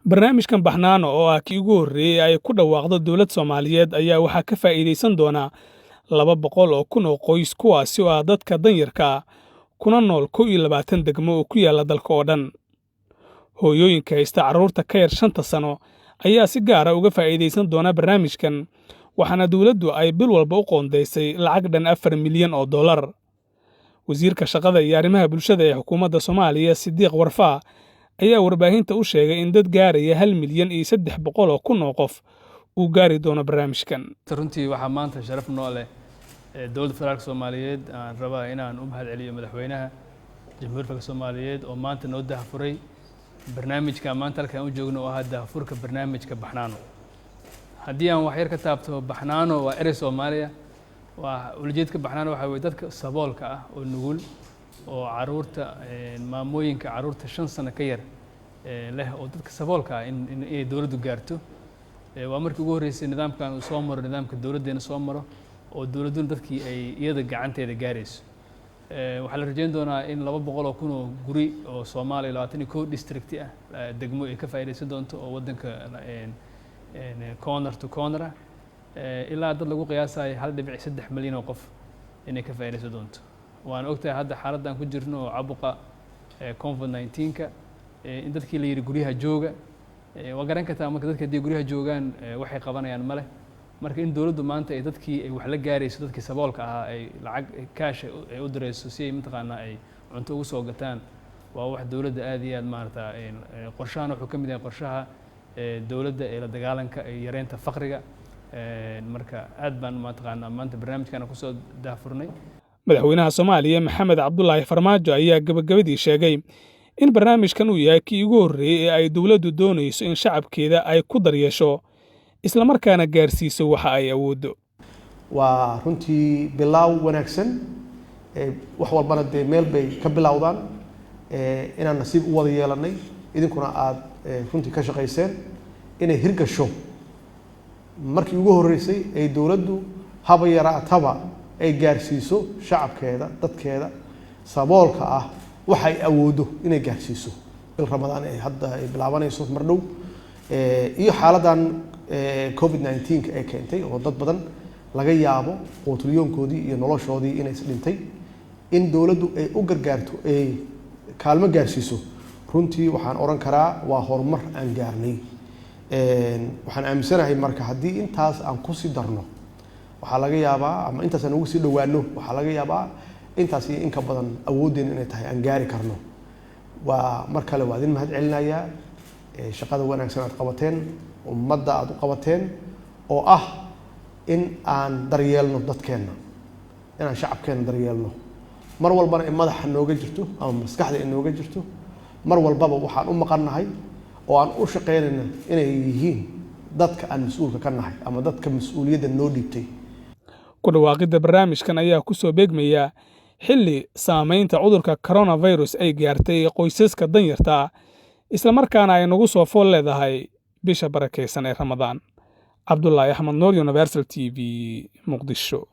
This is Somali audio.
barnaamijkan baxnaano oo ah kii ugu horreeyay ay ku dhawaaqdo dowlad Soomaaliyeed ayaa waxaa ka faa'iideysan doona 200 oo kun oo qoys kuwaasi oo ah dadka danyarka kuna nool 21 degmo oo ku yaala dalka oo dhan. Hooyooyinka haysta carruurta ka yar 5 sano ayaa si gaar ah uga faa'iideysan doona barnaamijkan, waxaana dowladdu ay bil walba u qoondeysay lacag dhan $4 milyan oo dollar. Wasiirka Shaqada iyo Arrimaha Bulshada ee Xukuumadda Soomaaliya Sidiiq Warfaa ayaa warbaahinta u sheegay in dad gaaraya 1 milyan iyo 300 oo kun oo qof uu gaari doono barnaamijkan. runtii waxaa maanta sharaf noo leh dowladda federaalka Soomaaliyeed aan rabaa inaan u mahadceliyo madaxweynaha Jamhuuriyadda Soomaaliyeed oo maanta noo daahfuray barnaamijka maanta halkaan u joogno oo ah daahfurka barnaamijka baxnaano. haddii aan wax yar ka taabto baxnaano waa erey Soomaaliya waa ujeedka baxnaano waxa weeye dadka saboolka ah oo nugul oo caruurta maamooyinka caruurta 5 sano ka yar leh oo dadka saboolka ah in ay dowladdu gaarto. waa markii ugu horeysay nidaamkan uu soo maro nidaamka dowladdeena soo maro oo dowladdu dadkii ay iyada gacanteeda gaarayso. waxaa la rajayn doonaa in 200 oo kun oo guri oo Soomaaliya 21 district ah degmo ay ka faa'iideysan doonto oo wadanka corner to corner ilaa dad lagu qiyaasayo 1.3 milyan oo qof inay ka faa'iideysan doonto. waan ogtahay hadda xaaladdan ku jirno oo caabuqa COVID-19ka in dadkii la yiri guryaha jooga waa garan kartaa marka dadka haddii guryaha joogaan waxay qabanayaan male. marka in dowladdu maanta ay dadkii ay wax la gaarayso dadkii saboolka ahaa ay lacag kaash ay u dirayso si ay mataqaanaa ay cunto ugu soo gataan waa wax dowladda aad iyo aad maarata qorshahan wuxuu ka mid yahay qorshaha dowladda ee la dagaalanka iyo yareynta faqriga. marka aad baan mataqaanaa maanta barnaamijkan ku soo daafurnay. Madaxweynaha Soomaaliya Maxamed Cabdullaahi Farmaajo ayaa gabagabadii sheegay in barnaamijkan uu yahay kii ugu horreeyay ee ay dowladdu doonayso in shacabkeeda ay ku daryeesho isla markaana gaarsiiso waxa ay awooddo. waa runtii bilaaw wanaagsan wax walbana dee meel bay ka bilowdaan inaan nasiib u wada yeelanay idinkuna aad runtii ka shaqayseen inay hirgasho markii ugu horreysay ay dowladdu haba yaraataba ay gaarsiiso shacabkeeda dadkeeda saboolka ah waxa ay awooddo inay gaarsiiso. bil Ramadaan ay hadda ay bilaabanayso mar dhow iyo xaaladdan COVID-19 ay keentay oo dad badan laga yaabo quutulyoonkoodii iyo noloshoodii inay dhintay in dowladdu ay u gargaarto ay kaalmo gaarsiiso. runtii waxaan oran karaa waa horumar aan gaarnay. waxaan aaminsanahay marka haddii intaas aan ku sii darno waxaa laga yaabaa ama intaas aan ugu sii dhowaano waxaa laga yaabaa intaas iyo in ka badan awoodeen inay tahay aan gaari karno. waa mar kale waa idin mahad celinayaa shaqada wanaagsan aad qabateen ummadda aad u qabateen oo ah in aan daryeelno dadkeenna inaan shacabkeenna daryeelno mar walbana in madaxa nooga jirto ama maskaxda inooga jirto mar walbaba waxaan u maqannahay oo aan u shaqeynayna inay yihiin dadka aan mas'uulka ka nahay ama dadka mas'uuliyadda noo dhiibtay. ku dhawaaqidda barnaamijkan ayaa ku soo beegmaya xilli saamaynta cudurka coronavirus ay gaartay qoysaska danyarta isla markaana ay nagu soo fool leedahay bisha barakeysan ee Ramadaan. Cabdullaahi Axmed Nuur, Universal TV, Muqdisho.